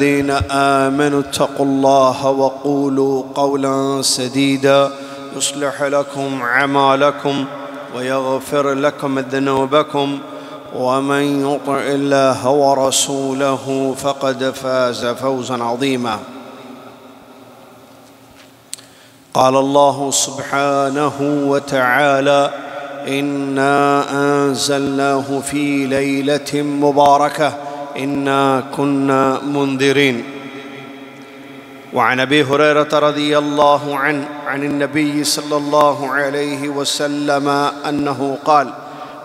الذين آمنوا اتقوا الله وقولوا قولا سديدا يصلح لكم أعمالكم ويغفر لكم ذنوبكم ومن يطع الله ورسوله فقد فاز فوزا عظيما. قال الله سبحانه وتعالى: إنا أنزلناه في ليلة مباركة إنا كنا منذرين. وعن أبي هريرة رضي الله عنه عن النبي صلى الله عليه وسلم أنه قال: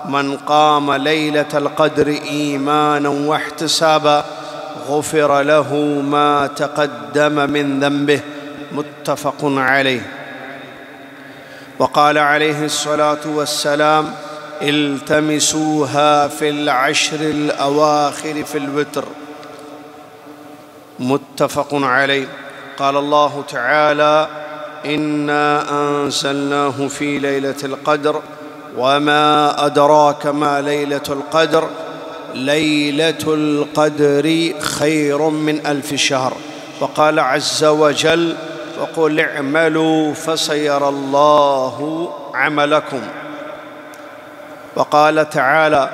من قام ليلة القدر إيمانا واحتسابا غفر له ما تقدم من ذنبه. متفق عليه. وقال عليه الصلاة والسلام: التمسوها في العشر الأواخر في الوتر. متفق عليه. قال الله تعالى: إنا أنزلناه في ليلة القدر وما أدراك ما ليلة القدر ليلة القدر خير من 1000 شهر. وقال عز وجل: وقل اعملوا فسيرى الله عملكم. وقال تعالى: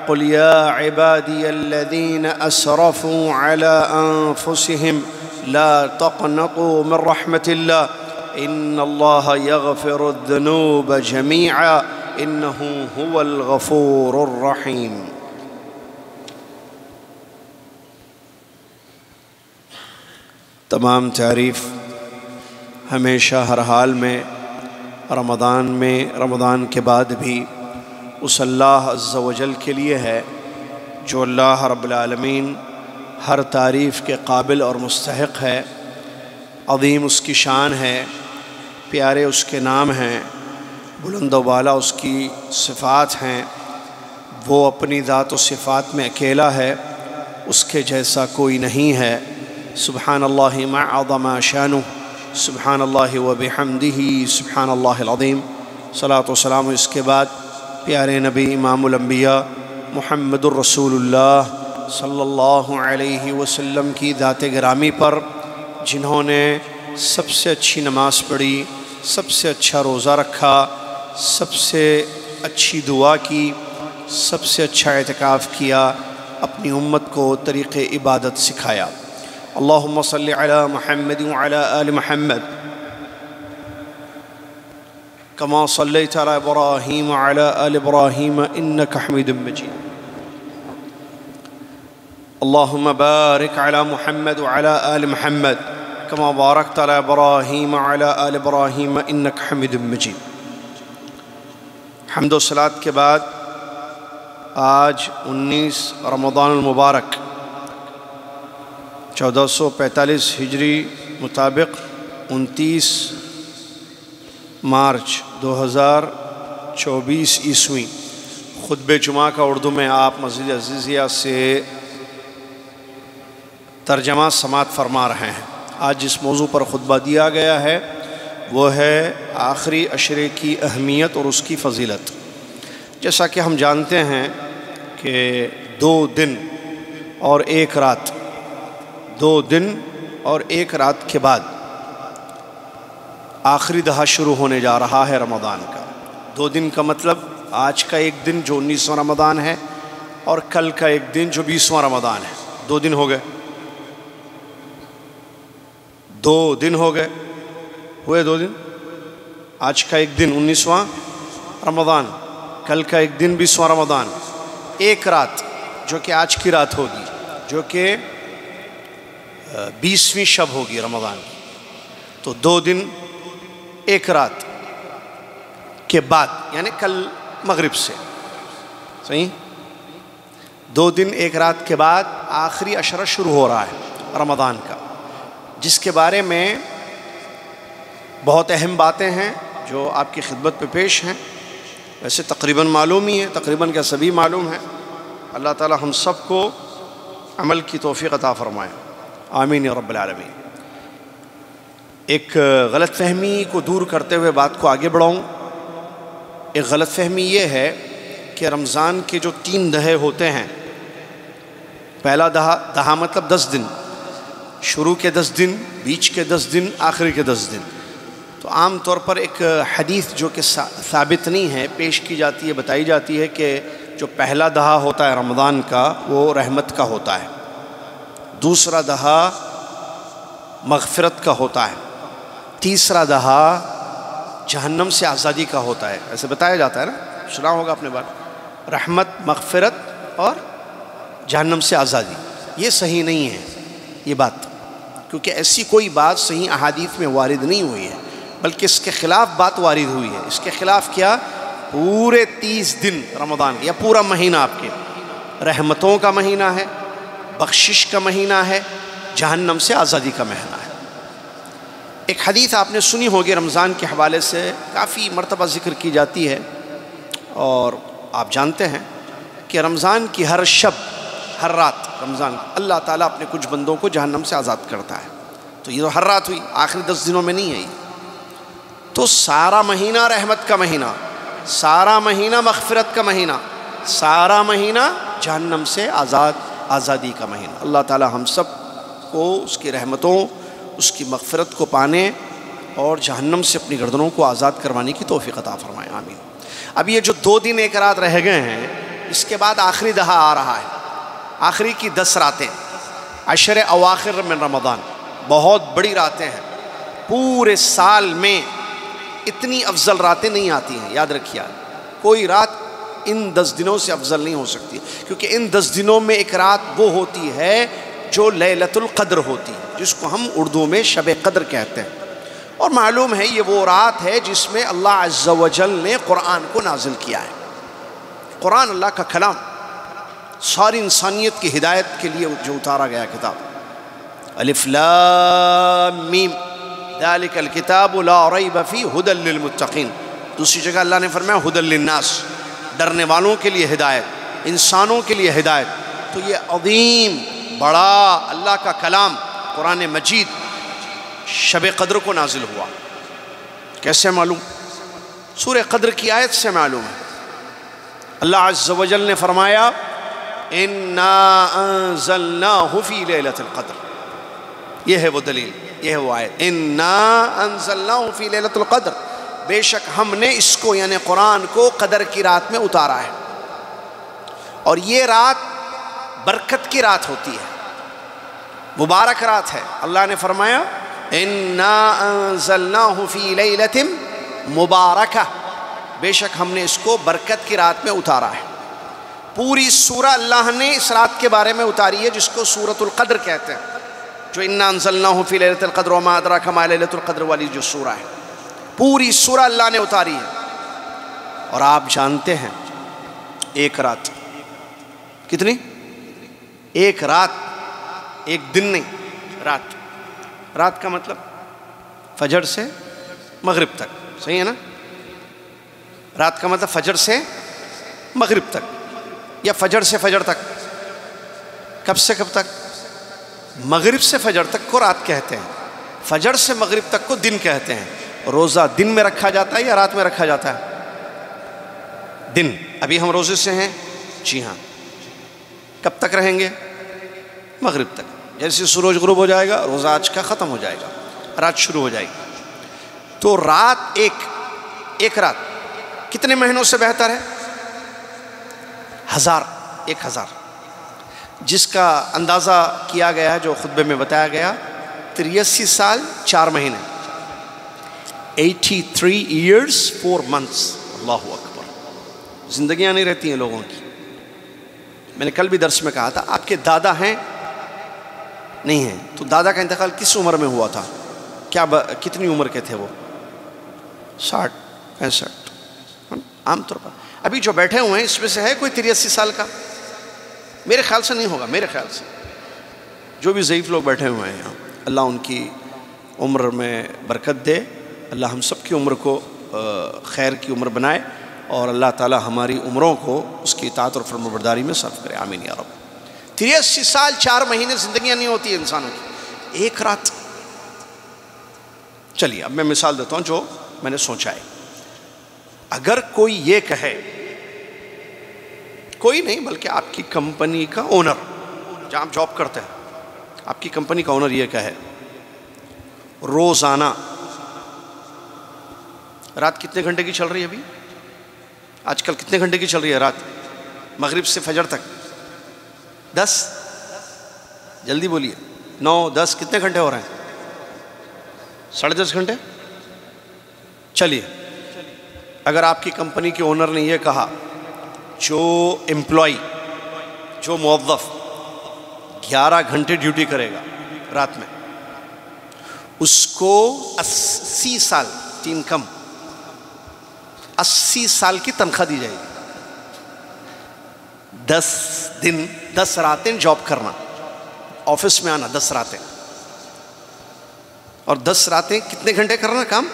قل يا عبادي الذين أسرفوا على أنفسهم لا تقنطوا من رحمة الله إن الله يغفر الذنوب جميعا إنه هو الغفور الرحيم. تمام تعریف ہمیشہ ہر حال میں رمضان کے بعد بھی اس اللہ عز و جل کے لیے ہے جو اللہ رب العالمین ہر تعریف کے قابل اور مستحق ہے. عظیم اس کی شان ہے، پیارے اس کے نام ہیں، بلند و بالا اس کی صفات ہیں. وہ اپنی ذات و صفات میں اکیلا ہے، اس کے جیسا کوئی نہیں ہے. سبحان اللہ ما عظم شانہ، سبحان اللہ و بحمدہ، سبحان اللہ العظیم. صلاۃ و سلام اس کے بعد پیارے نبی امام الانبیاء محمد الرسول اللہ صلی اللہ علیہ وسلم کی ذات گرامی پر، جنہوں نے سب سے اچھی نماز پڑھی، سب سے اچھا روزہ رکھا، سب سے اچھی دعا کی، سب سے اچھا اعتکاف کیا، اپنی امت کو طریق عبادت سکھایا. اللہم صلی علی محمد وعلی آل محمد کما صلیت علی ابراہیم وعلی آل ابراہیم انک حمید مجید. اللہم بارک علی محمد وعلی آل محمد کما بارکت علی ابراہیم وعلی آل ابراہیم انک حمید مجید. حمد و صلاۃ کے بعد آج 19 رمضان المبارک 1445 ہجری مطابق 29 مارچ 2024 عیسوی خطبہ جمعہ کا اردو میں آپ مسجد عزیزیہ سے ترجمہ سماعت فرما رہے ہیں. آج جس موضوع پر خطبہ دیا گیا ہے وہ ہے آخری عشرے کی اہمیت اور اس کی فضیلت. جیسا کہ ہم جانتے ہیں کہ 2 دن اور 1 رات 2 دن اور 1 رات کے بعد آخری دہا شروع ہونے جا رہا ہے رمضان کا. 2 دن کا مطلب آج کا 1 دن جو 19واں رمضان ہے اور کل کا 1 دن جو 20واں رمضان ہے. 2 دن ہو گئے، 2 دن ہو گئے، ہوئے 2 دن. آج کا 1 دن 19واں رمضان، کل کا 1 دن 20واں رمضان. 1 رات جو کہ آج کی رات ہوگی، جو کہ 20ویں شب ہوگی رمضان کی. تو 2 دن 1 رات کے بعد یعنی کل مغرب سے، صحیح 2 دن 1 رات کے بعد آخری عشرہ شروع ہو رہا ہے رمضان کا، جس کے بارے میں بہت اہم باتیں ہیں جو آپ کی خدمت پہ پیش ہیں. ویسے تقریباً معلوم ہی ہے، تقریباً کیا سبھی معلوم ہے. اللہ تعالی ہم سب کو عمل کی توفیق عطا فرمائے، آمین یا رب العالمین. ایک غلط فہمی کو دور کرتے ہوئے بات کو آگے بڑھاؤں. ایک غلط فہمی یہ ہے کہ رمضان کے جو 3 دہے ہوتے ہیں، پہلا دہا مطلب 10 دن، شروع کے 10 دن، بیچ کے 10 دن، آخری کے 10 دن. تو عام طور پر ایک حدیث جو کہ ثابت نہیں ہے پیش کی جاتی ہے، بتائی جاتی ہے کہ جو پہلا دہا ہوتا ہے رمضان کا وہ رحمت کا ہوتا ہے، دوسرا دہا مغفرت کا ہوتا ہے، تیسرا دہا جہنم سے آزادی کا ہوتا ہے. ایسے بتایا جاتا ہے نا، سنا ہوگا اپنے بات، رحمت، مغفرت اور جہنم سے آزادی. یہ صحیح نہیں ہے یہ بات، کیونکہ ایسی کوئی بات صحیح احادیث میں وارد نہیں ہوئی ہے، بلکہ اس کے خلاف بات وارد ہوئی ہے. اس کے خلاف کیا؟ پورے 30 دن رمضان یا پورا مہینہ آپ کے رحمتوں کا مہینہ ہے، بخشش کا مہینہ ہے، جہنم سے آزادی کا مہینہ ہے. ایک حدیث آپ نے سنی ہوگی رمضان کے حوالے سے، کافی مرتبہ ذکر کی جاتی ہے، اور آپ جانتے ہیں کہ رمضان کی ہر شب، ہر رات رمضان اللہ تعالیٰ اپنے کچھ بندوں کو جہنم سے آزاد کرتا ہے. تو یہ تو ہر رات ہوئی، آخری 10 دنوں میں نہیں ہے یہ. تو سارا مہینہ رحمت کا مہینہ، سارا مہینہ مغفرت کا مہینہ، سارا مہینہ جہنم سے آزادی کا مہینہ. اللہ تعالیٰ ہم سب کو اس کی رحمتوں، اس کی مغفرت کو پانے اور جہنم سے اپنی گردنوں کو آزاد کروانے کی توفیق عطا فرمائے. آمین. اب یہ جو 2 دن 1 رات رہ گئے ہیں، اس کے بعد آخری دہا آ رہا ہے، آخری کی 10 راتیں، عشر اواخر من رمضان، بہت بڑی راتیں ہیں. پورے سال میں اتنی افضل راتیں نہیں آتی ہیں، یاد رکھیے. کوئی رات ان 10 دنوں سے افضل نہیں ہو سکتی، کیونکہ ان 10 دنوں میں ایک رات وہ ہوتی ہے جو لیلۃ القدر ہوتی ہے، جس کو ہم اردو میں شب قدر کہتے ہیں. اور معلوم ہے یہ وہ رات ہے جس میں اللہ عز و جل نے قرآن کو نازل کیا ہے. قرآن اللہ کا کلام، ساری انسانیت کی ہدایت کے لیے جو اتارا گیا کتاب. الف لام میم ذالک الکتاب لا ریب فیہ ھدی للمتقین. دوسری جگہ اللہ نے فرمایا ھدی للناس، ڈرنے والوں کے لیے ہدایت، انسانوں کے لیے ہدایت. تو یہ عظیم بڑا اللہ کا کلام قرآن مجید شب قدر کو نازل ہوا. کیسے معلوم؟ سورہ قدر کی آیت سے معلوم ہے. اللہ عز و جل نے فرمایا اِنَّا أَنزَلْنَاهُ فِي لَيْلَةِ الْقَدْرِ. یہ ہے وہ دلیل، یہ ہے وہ آیت. اِنَّا أَنزَلْنَاهُ فِي لَيْلَةِ الْقَدْرِ، بے شک ہم نے اس کو یعنی قرآن کو قدر کی رات میں اتارا ہے. اور یہ رات برکت کی رات ہوتی ہے، مبارک رات ہے. اللہ نے فرمایا اِنَّا أَنزَلْنَاهُ فِي لَيْلَةٍ مُبَارَكَةٍ، بے شک ہم نے اس کو برکت کی رات میں اتارا ہے. پوری سورہ اللہ نے اس رات کے بارے میں اتاری ہے جس کو سورۃ القدر کہتے ہیں، جو اِنَّا أَنزَلْنَاهُ فِي لَيْلَةِ الْقَدْرِ وَمَا أَدْرَاكَ مَا لَيْلَةُ الْقَدْرِ والی جو سورہ ہے، پوری سورہ اللہ نے اتاری ہے. اور آپ جانتے ہیں ایک رات کتنی؟ ایک رات، ایک دن نہیں، رات. رات کا مطلب فجر سے مغرب تک، صحیح ہے نا؟ رات کا مطلب فجر سے مغرب تک، یا فجر سے فجر تک. کب سے کب تک؟ مغرب سے فجر تک کو رات کہتے ہیں، فجر سے مغرب تک کو دن کہتے ہیں. روزہ دن میں رکھا جاتا ہے یا رات میں رکھا جاتا ہے؟ دن. ابھی ہم روزے سے ہیں، جی ہاں. کب تک رہیں گے؟ مغرب تک. جیسے سورج غروب ہو جائے گا روزہ آج کا ختم ہو جائے گا، رات شروع ہو جائے گی. تو رات ایک رات کتنے مہینوں سے بہتر ہے؟ 1000، جس کا اندازہ کیا گیا ہے، جو خطبے میں بتایا گیا، 83 سال 4 مہینے، 83 years 4 months. اللہ اکبر. زندگیاں نہیں رہتی ہیں لوگوں کی. میں نے کل بھی درس میں کہا تھا آپ کے دادا ہیں؟ نہیں ہیں. تو دادا کا انتقال کس عمر میں ہوا تھا؟ کتنی عمر کے تھے وہ؟ 60 65 عام طور پر. ابھی جو بیٹھے ہوئے ہیں اس میں سے ہے کوئی 83 سال کا؟ میرے خیال سے نہیں ہوگا، میرے خیال سے. جو بھی ضعیف لوگ بیٹھے ہوئے ہیں یہاں، اللہ ان کی عمر میں برکت دے. اللہ ہم سب کی عمر کو خیر کی عمر بنائے، اور اللہ تعالی ہماری عمروں کو اس کی اطاعت اور فرمانبرداری میں صرف کرے. آمین یا رب. 83 سال 4 مہینے زندگیاں نہیں ہوتی انسانوں کی، ایک رات. چلیے اب میں مثال دیتا ہوں جو میں نے سوچا ہے. اگر کوئی یہ کہے، کوئی نہیں بلکہ آپ کی کمپنی کا اونر، جہاں آپ جاب کرتے ہیں، آپ کی کمپنی کا اونر یہ کہے روزانہ رات کتنے گھنٹے کی چل رہی ہے ابھی؟ آج کل کتنے گھنٹے کی چل رہی ہے رات؟ مغرب سے فجر تک 10، جلدی بولیے، 9، 10، کتنے گھنٹے ہو رہے ہیں؟ 10.5 گھنٹے۔ چلیے اگر آپ کی کمپنی کے اونر نے یہ کہا جو امپلائی، جو موظف 11 گھنٹے ڈیوٹی کرے گا رات میں، اس کو 80 سال، 3 کم 80 سال کی تنخواہ دی جائے گی۔ 10 دن 10 راتیں جاب کرنا، آفس میں آنا 10 راتیں، اور 10 راتیں کتنے گھنٹے کرنا کام؟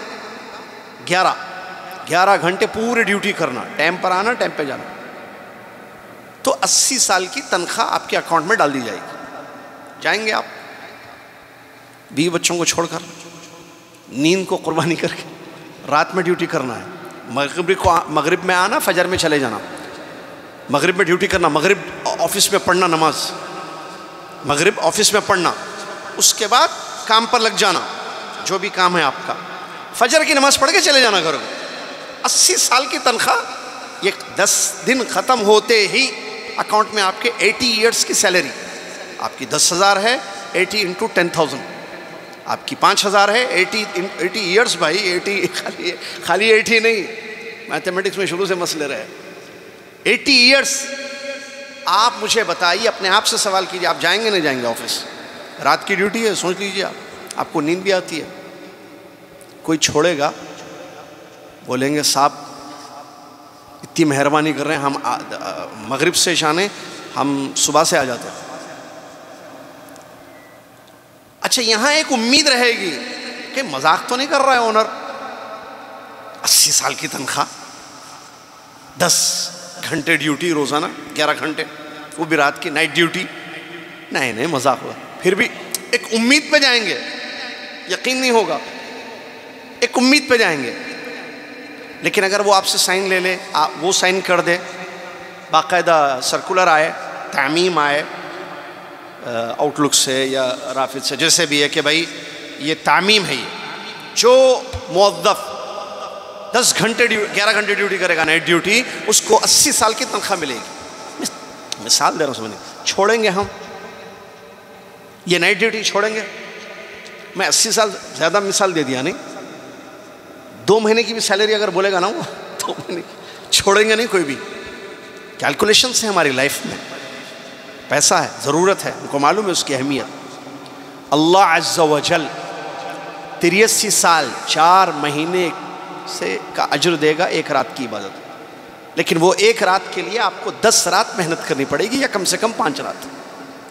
11 گھنٹے پورے ڈیوٹی کرنا، ٹائم پر آنا، ٹائم پہ جانا، تو 80 سال کی تنخواہ آپ کے اکاؤنٹ میں ڈال دی جائے گی۔ جائیں گے آپ بیوی بچوں کو چھوڑ کر، نیند کو قربانی کر کے؟ رات میں ڈیوٹی کرنا ہے، مغرب میں آنا، فجر میں چلے جانا، مغرب میں ڈیوٹی کرنا، مغرب آفس میں پڑھنا نماز، مغرب آفس میں پڑھنا، اس کے بعد کام پر لگ جانا جو بھی کام ہے آپ کا، فجر کی نماز پڑھ کے چلے جانا گھر میں۔ 80 سال کی تنخواہ، یہ 10 دن ختم ہوتے ہی اکاؤنٹ میں آپ کے 80 ایئرس کی سیلری، آپ کی 10,000 ہے، 80 انٹو 10,000، آپ کی 5,000 ہے، 80 ایئرس بھائی، 80 خالی 80 نہیں، میتھمیٹکس میں شروع سے مسئلے رہے، 80 ایئرس۔ آپ مجھے بتائیے، اپنے آپ سے سوال کیجئے، آپ جائیں گے نہیں جائیں گے آفس؟ رات کی ڈیوٹی ہے، سوچ لیجئے آپ کو نیند بھی آتی ہے۔ کوئی چھوڑے گا؟ بولیں گے صاحب اتنی مہربانی کر رہے ہیں، ہم مغرب سے شانے، ہم صبح سے آ جاتے ہیں۔ اچھا یہاں ایک امید رہے گی کہ مذاق تو نہیں کر رہا ہے اونر، 80 سال کی تنخواہ، 10 گھنٹے ڈیوٹی روزانہ، 11 گھنٹے، وہ بھی رات کی نائٹ ڈیوٹی، نہیں مذاق ہوا۔ پھر بھی ایک امید پہ جائیں گے، یقین نہیں ہوگا، ایک امید پہ جائیں گے۔ لیکن اگر وہ آپ سے سائن لے لے، وہ سائن کر دے، باقاعدہ سرکولر آئے، تعمیم آئے آؤٹ لک سے یا رافد سے، جیسے بھی ہے کہ بھائی یہ تعمیم ہے، یہ جو موظف 10 گھنٹے 11 گھنٹے ڈیوٹی کرے گا نائٹ ڈیوٹی، اس کو 80 سال کی تنخواہ ملے گی۔ مثال دے رہا ہوں سمجھنے، چھوڑیں گے ہم یہ نائٹ ڈیوٹی؟ چھوڑیں گے؟ میں 80 سال زیادہ مثال دے دیا نہیں، 2 مہینے کی بھی سیلری اگر بولے گا نا وہ 2 مہینے چھوڑیں گے نہیں کوئی بھی۔ کیلکولیشنس ہیں ہماری لائف میں، پیسہ ہے، ضرورت ہے، ان کو معلوم ہے اس کی اہمیت۔ اللہ عز و جل 83 سال 4 مہینے سے کا اجر دے گا 1 رات کی عبادت، لیکن وہ 1 رات کے لیے آپ کو 10 رات محنت کرنی پڑے گی، یا کم سے کم 5 رات،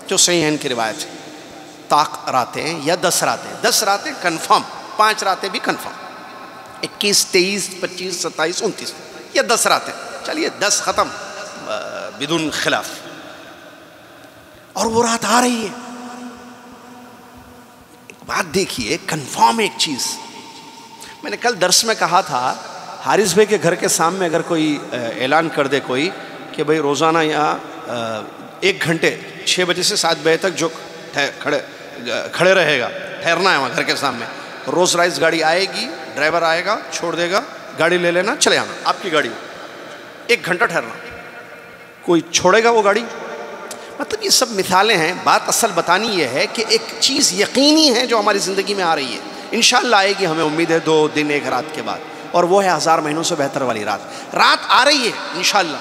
جو صحیح ہے ان کی روایت ہے۔ طاق راتیں یا 10 راتیں، 10 راتیں کنفرم، 5 راتیں بھی کنفرم، 21، 23، 25، 27، 29 یا 10 راتیں، چلیے 10 ختم بدون خلاف۔ اور وہ رات آ رہی ہے۔ بات دیکھیے، کنفرم ایک چیز، میں نے کل درس میں کہا تھا، حارث بھائی کے گھر کے سامنے اگر کوئی اعلان کر دے کوئی کہ بھئی روزانہ یہاں 1 گھنٹے 6 بجے سے 7 بجے تک جو کھڑے رہے گا، ٹھہرنا ہے وہاں گھر کے سامنے، روز رائز گاڑی آئے گی، ڈرائیور آئے گا، چھوڑ دے گا، گاڑی لے لینا، چلے آنا، آپ کی گاڑی، 1 گھنٹہ ٹھہرنا، کوئی چھوڑے گا وہ گاڑی؟ مطلب یہ سب مثالیں ہیں، بات اصل بتانی یہ ہے کہ ایک چیز یقینی ہے جو ہماری زندگی میں آ رہی ہے، انشاءاللہ آئے گی، ہمیں امید ہے 2 دن 1 رات کے بعد، اور وہ ہے 1000 مہینوں سے بہتر والی رات آ رہی ہے انشاءاللہ۔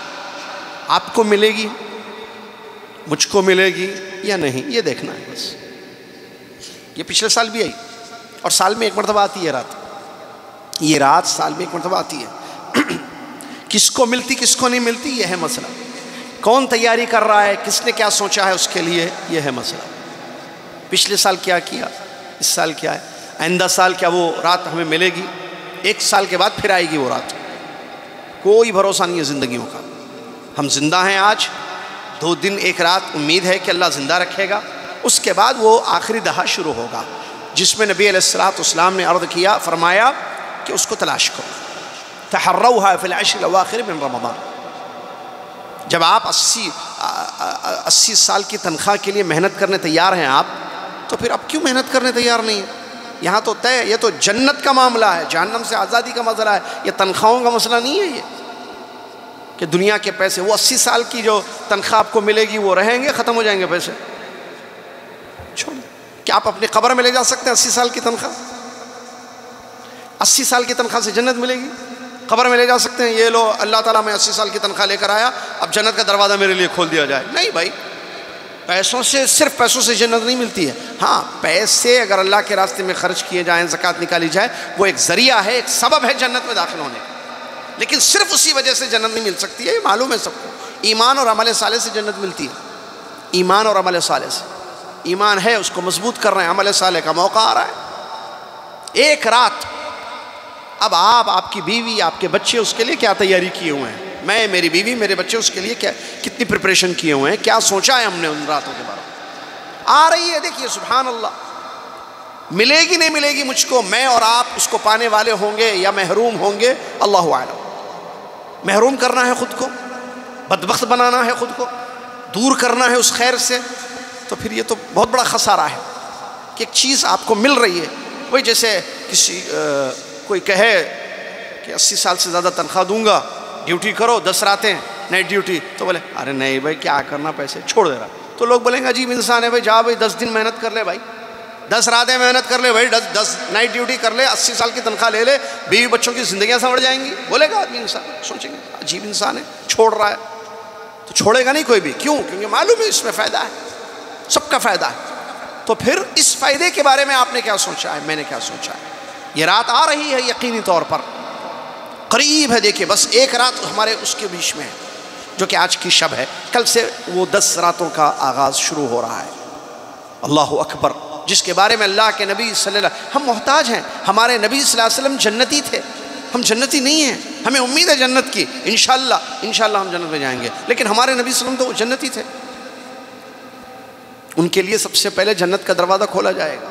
آپ کو ملے گی، مجھ کو ملے گی یا نہیں، یہ دیکھنا ہے بس۔ یہ پچھلے سال بھی آئی، اور سال میں 1 مرتبہ آتی ہے رات، یہ رات سال میں 1 مرتبہ آتی ہے۔ کس کو ملتی کس کو نہیں ملتی، یہ ہے مسئلہ۔ کون تیاری کر رہا ہے، کس نے کیا سوچا ہے اس کے لیے، یہ ہے مسئلہ۔ پچھلے سال کیا کیا، اس سال کیا ہے، آئندہ سال کیا وہ رات ہمیں ملے گی، 1 سال کے بعد پھر آئے گی وہ رات، کوئی بھروسہ نہیں ہے زندگیوں کا۔ ہم زندہ ہیں آج، 2 دن 1 رات امید ہے کہ اللہ زندہ رکھے گا، اس کے بعد وہ آخری دہا شروع ہوگا، جس میں نبی علیہ السلام نے عرض کیا، فرمایا کہ اس کو تلاش کرو، تحروها فی العشر الاواخر من رمضان۔ جب آپ 80 سال کی تنخواہ کے لیے محنت کرنے تیار ہیں آپ، تو پھر اب کیوں محنت کرنے تیار نہیں ہے؟ یہاں تو طے، یہ تو جنت کا معاملہ ہے، جہنم سے آزادی کا مسئلہ ہے، یہ تنخواہوں کا مسئلہ نہیں ہے یہ کہ دنیا کے پیسے، وہ 80 سال کی جو تنخواہ آپ کو ملے گی وہ رہیں گے، ختم ہو جائیں گے پیسے، چھوڑ۔ کیا آپ اپنی قبر میں لے جا سکتے ہیں 80 سال کی تنخواہ؟ 80 سال کی تنخواہ سے جنت ملے گی؟ قبر میں لے جا سکتے ہیں؟ یہ لو اللہ تعالیٰ میں 80 سال کی تنخواہ لے کر آیا، اب جنت کا دروازہ میرے لیے کھول دیا جائے؟ نہیں بھائی، پیسوں سے، صرف پیسوں سے جنت نہیں ملتی ہے۔ ہاں، پیسے اگر اللہ کے راستے میں خرچ کیے جائیں، زکوٰۃ نکالی جائے، وہ ایک ذریعہ ہے، ایک سبب ہے جنت میں داخل ہونے کا، لیکن صرف اسی وجہ سے جنت نہیں مل سکتی ہے، یہ معلوم ہے سب کو۔ ایمان اور عمل صالح سے جنت ملتی ہے، ایمان اور عمل صالح سے۔ ایمان ہے، اس کو مضبوط کر رہے ہیں، عمل صالح کا موقع آ رہا ہے۔ ایک رات، اب آپ کی بیوی، آپ کے بچے اس کے لیے کیا تیاری کیے ہوئے ہیں؟ میں، میری بیوی، میرے بچے اس کے لیے کتنی پریپریشن کیے ہوئے ہیں؟ کیا سوچا ہے ہم نے ان راتوں کے بارے میں؟ آ رہی ہے، دیکھیے سبحان اللہ، ملے گی نہیں ملے گی مجھ کو، میں اور آپ اس کو پانے والے ہوں گے یا محروم ہوں گے، اللہ اعلم۔ محروم کرنا ہے خود کو، بدبخت بنانا ہے خود کو، دور کرنا ہے اس خیر سے، تو پھر یہ تو بہت بڑا خسارہ ہے کہ ایک چیز آپ کو مل رہی ہے۔ وہی جیسے کوئی کہے کہ 80 سال سے زیادہ تنخواہ دوں گا، ڈیوٹی کرو 10 راتیں نائٹ ڈیوٹی، تو بولے ارے نہیں بھائی کیا کرنا، پیسے چھوڑ دے رہا، تو لوگ بولیں گے عجیب انسان ہے بھائی، جا بھائی 10 دن محنت کر لے بھائی، 10 راتیں محنت کر لے بھائی، 10 نائٹ ڈیوٹی کر لے، 80 سال کی تنخواہ لے لے، بیوی بچوں کی زندگیاں سنور جائیں گی، بولے گا آدمی، انسان سوچیں گے عجیب انسان ہے، چھوڑ رہا ہے، تو چھوڑے گا نہیں کوئی بھی، کیوں؟ کیونکہ معلوم ہے اس میں فائدہ ہے، سب کا فائدہ ہے۔ تو پھر اس فائدے کے بارے میں آپ نے کیا سوچا ہے، میں نے کیا سوچا ہے؟ یہ رات آ رہی ہے یقینی طور پر، قریب ہے، دیکھیں بس ایک رات ہمارے اس کے بیچ میں ہے، جو کہ آج کی شب ہے، کل سے وہ 10 راتوں کا آغاز شروع ہو رہا ہے۔ اللہ اکبر، جس کے بارے میں اللہ کے نبی صلی اللہ علیہ وسلم، ہم محتاج ہیں، ہمارے نبی صلی اللہ علیہ وسلم جنتی تھے، ہم جنتی نہیں ہیں، ہمیں امید ہے جنت کی، انشاءاللہ ہم جنت میں جائیں گے، لیکن ہمارے نبی صلی اللہ علیہ وسلم تو وہ جنتی تھے، ان کے لیے سب سے پہلے جنت کا دروازہ کھولا جائے گا،